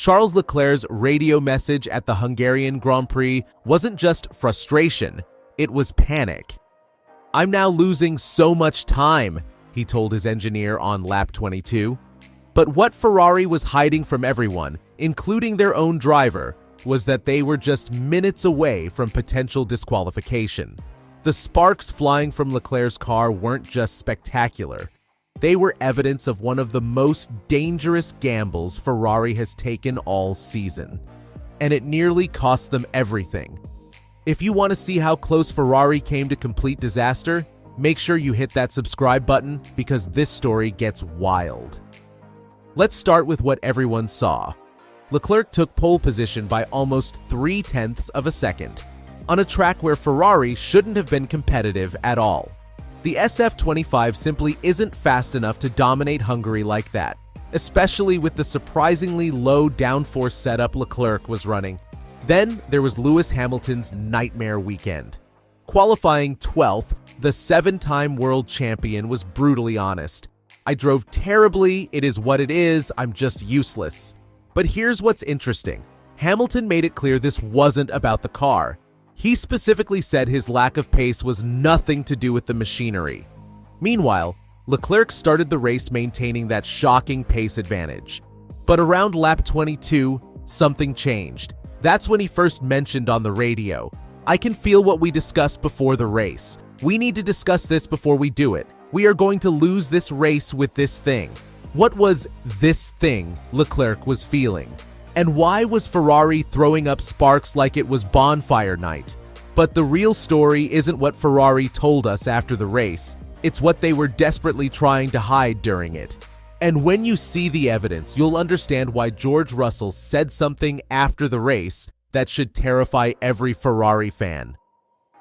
Charles Leclerc's radio message at the Hungarian Grand Prix wasn't just frustration, it was panic. "I'm now losing so much time," he told his engineer on lap 22. But what Ferrari was hiding from everyone, including their own driver, was that they were just minutes away from potential disqualification. The sparks flying from Leclerc's car weren't just spectacular. They were evidence of one of the most dangerous gambles Ferrari has taken all season. And it nearly cost them everything. If you want to see how close Ferrari came to complete disaster, make sure you hit that subscribe button because this story gets wild. Let's start with what everyone saw. Leclerc took pole position by almost 0.3 of a second, on a track where Ferrari shouldn't have been competitive at all. The SF25 simply isn't fast enough to dominate Hungary like that, especially with the surprisingly low downforce setup Leclerc was running. Then there was Lewis Hamilton's nightmare weekend. Qualifying 12th, the 7-time world champion was brutally honest. "I drove terribly, it is what it is, I'm just useless." But here's what's interesting. Hamilton made it clear this wasn't about the car. He specifically said his lack of pace was nothing to do with the machinery. Meanwhile, Leclerc started the race maintaining that shocking pace advantage. But around lap 22, something changed. That's when he first mentioned on the radio, "I can feel what we discussed before the race. We need to discuss this before we do it. We are going to lose this race with this thing." What was this thing Leclerc was feeling? And why was Ferrari throwing up sparks like it was bonfire night? But the real story isn't what Ferrari told us after the race. It's what they were desperately trying to hide during it. And when you see the evidence, you'll understand why George Russell said something after the race that should terrify every Ferrari fan.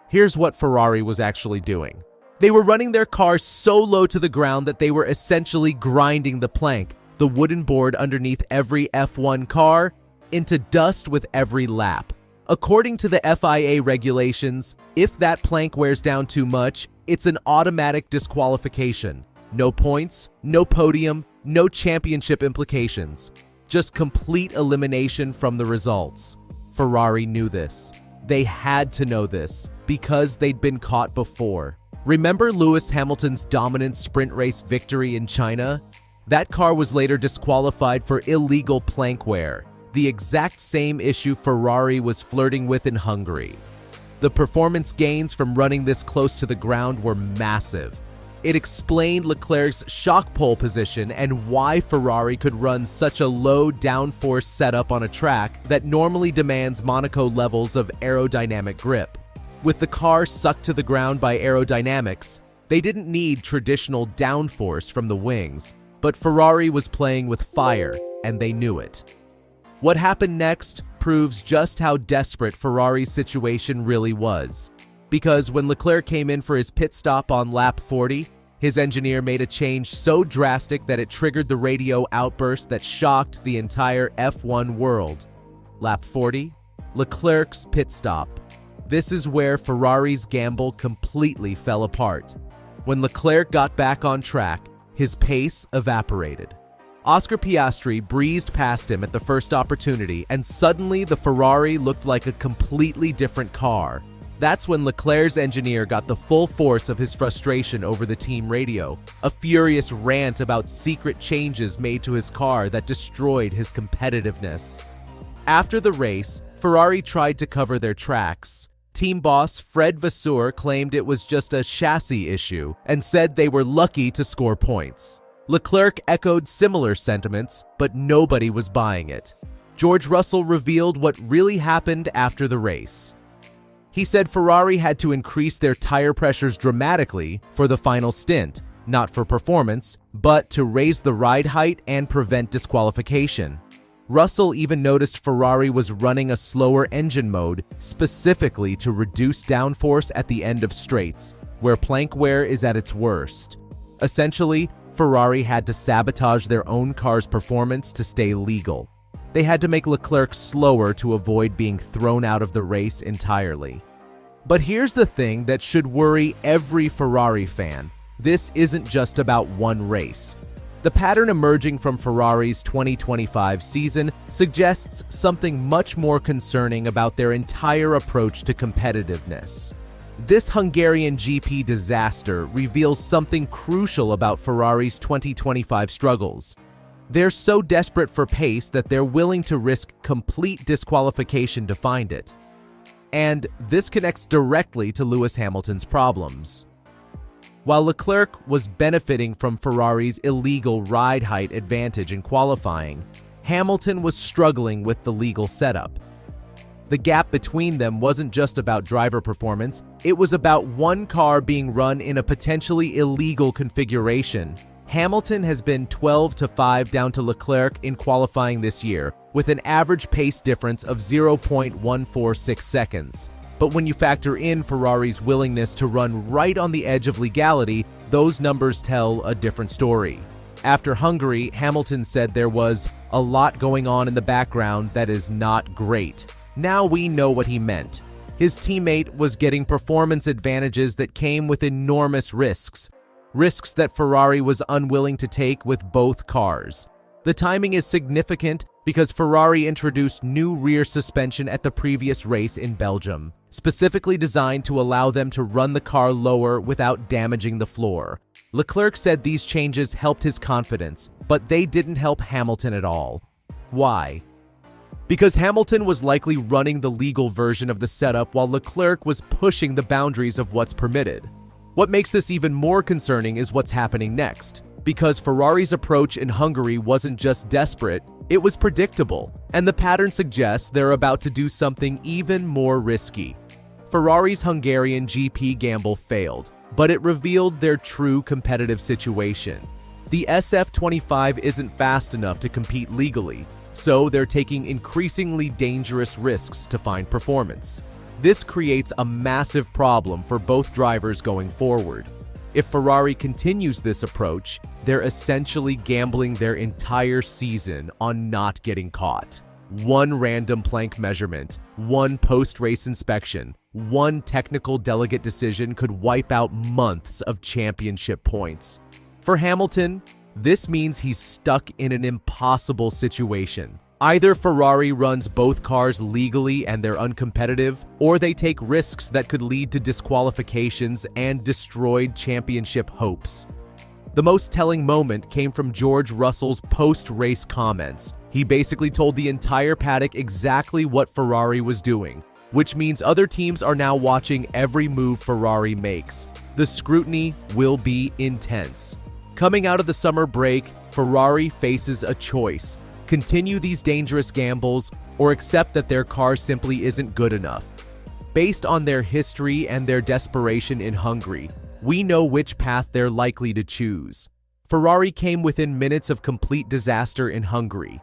Here's what Ferrari was actually doing. They were running their car so low to the ground that they were essentially grinding the plank, the wooden board underneath every F1 car, into dust with every lap. According to the FIA regulations, if that plank wears down too much, it's an automatic disqualification. No points, no podium, no championship implications. Just complete elimination from the results. Ferrari knew this. They had to know this, because they'd been caught before. Remember Lewis Hamilton's dominant sprint race victory in China? That car was later disqualified for illegal plank wear, the exact same issue Ferrari was flirting with in Hungary. The performance gains from running this close to the ground were massive. It explained Leclerc's shock pole position and why Ferrari could run such a low downforce setup on a track that normally demands Monaco levels of aerodynamic grip. With the car sucked to the ground by aerodynamics, they didn't need traditional downforce from the wings. But Ferrari was playing with fire, and they knew it. What happened next proves just how desperate Ferrari's situation really was. Because when Leclerc came in for his pit stop on lap 40, his engineer made a change so drastic that it triggered the radio outburst that shocked the entire F1 world. Lap 40, Leclerc's pit stop. This is where Ferrari's gamble completely fell apart. When Leclerc got back on track, his pace evaporated. Oscar Piastri breezed past him at the first opportunity, and suddenly the Ferrari looked like a completely different car. That's when Leclerc's engineer got the full force of his frustration over the team radio, a furious rant about secret changes made to his car that destroyed his competitiveness. After the race, Ferrari tried to cover their tracks. Team boss Fred Vasseur claimed it was just a chassis issue and said they were lucky to score points. Leclerc echoed similar sentiments, but nobody was buying it. George Russell revealed what really happened after the race. He said Ferrari had to increase their tire pressures dramatically for the final stint, not for performance, but to raise the ride height and prevent disqualification. Russell even noticed Ferrari was running a slower engine mode specifically to reduce downforce at the end of straights, where plank wear is at its worst. Essentially, Ferrari had to sabotage their own car's performance to stay legal. They had to make Leclerc slower to avoid being thrown out of the race entirely. But here's the thing that should worry every Ferrari fan. This isn't just about one race. The pattern emerging from Ferrari's 2025 season suggests something much more concerning about their entire approach to competitiveness. This Hungarian GP disaster reveals something crucial about Ferrari's 2025 struggles. They're so desperate for pace that they're willing to risk complete disqualification to find it. And this connects directly to Lewis Hamilton's problems. While Leclerc was benefiting from Ferrari's illegal ride height advantage in qualifying, Hamilton was struggling with the legal setup. The gap between them wasn't just about driver performance, it was about one car being run in a potentially illegal configuration. Hamilton has been 12-5 down to Leclerc in qualifying this year, with an average pace difference of 0.146 seconds. But when you factor in Ferrari's willingness to run right on the edge of legality, those numbers tell a different story. After Hungary, Hamilton said there was a lot going on in the background that is not great. Now we know what he meant. His teammate was getting performance advantages that came with enormous risks that Ferrari was unwilling to take with both cars. The timing is significant because Ferrari introduced new rear suspension at the previous race in Belgium, specifically designed to allow them to run the car lower without damaging the floor. Leclerc said these changes helped his confidence, but they didn't help Hamilton at all. Why? Because Hamilton was likely running the legal version of the setup while Leclerc was pushing the boundaries of what's permitted. What makes this even more concerning is what's happening next. Because Ferrari's approach in Hungary wasn't just desperate, it was predictable, and the pattern suggests they're about to do something even more risky. Ferrari's Hungarian GP gamble failed, but it revealed their true competitive situation. The SF25 isn't fast enough to compete legally, so they're taking increasingly dangerous risks to find performance. This creates a massive problem for both drivers going forward. If Ferrari continues this approach, they're essentially gambling their entire season on not getting caught. One random plank measurement, one post-race inspection, one technical delegate decision could wipe out months of championship points. For Hamilton, this means he's stuck in an impossible situation. Either Ferrari runs both cars legally and they're uncompetitive, or they take risks that could lead to disqualifications and destroyed championship hopes. The most telling moment came from George Russell's post-race comments. He basically told the entire paddock exactly what Ferrari was doing, which means other teams are now watching every move Ferrari makes. The scrutiny will be intense. Coming out of the summer break, Ferrari faces a choice: continue these dangerous gambles or accept that their car simply isn't good enough. Based on their history and their desperation in Hungary, we know which path they're likely to choose. Ferrari came within minutes of complete disaster in Hungary.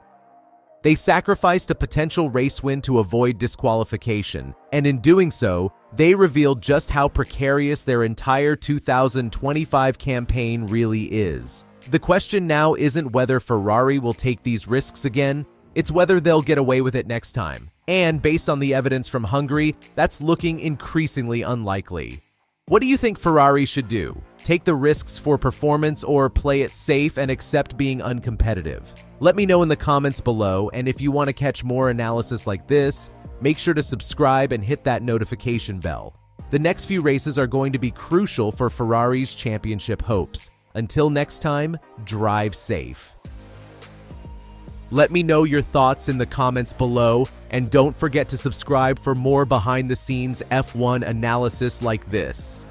They sacrificed a potential race win to avoid disqualification, and in doing so, they revealed just how precarious their entire 2025 campaign really is. The question now isn't whether Ferrari will take these risks again, it's whether they'll get away with it next time. And based on the evidence from Hungary, that's looking increasingly unlikely. What do you think Ferrari should do? Take the risks for performance or play it safe and accept being uncompetitive? Let me know in the comments below, and if you want to catch more analysis like this, make sure to subscribe and hit that notification bell. The next few races are going to be crucial for Ferrari's championship hopes. Until next time, drive safe. Let me know your thoughts in the comments below, and don't forget to subscribe for more behind-the-scenes F1 analysis like this.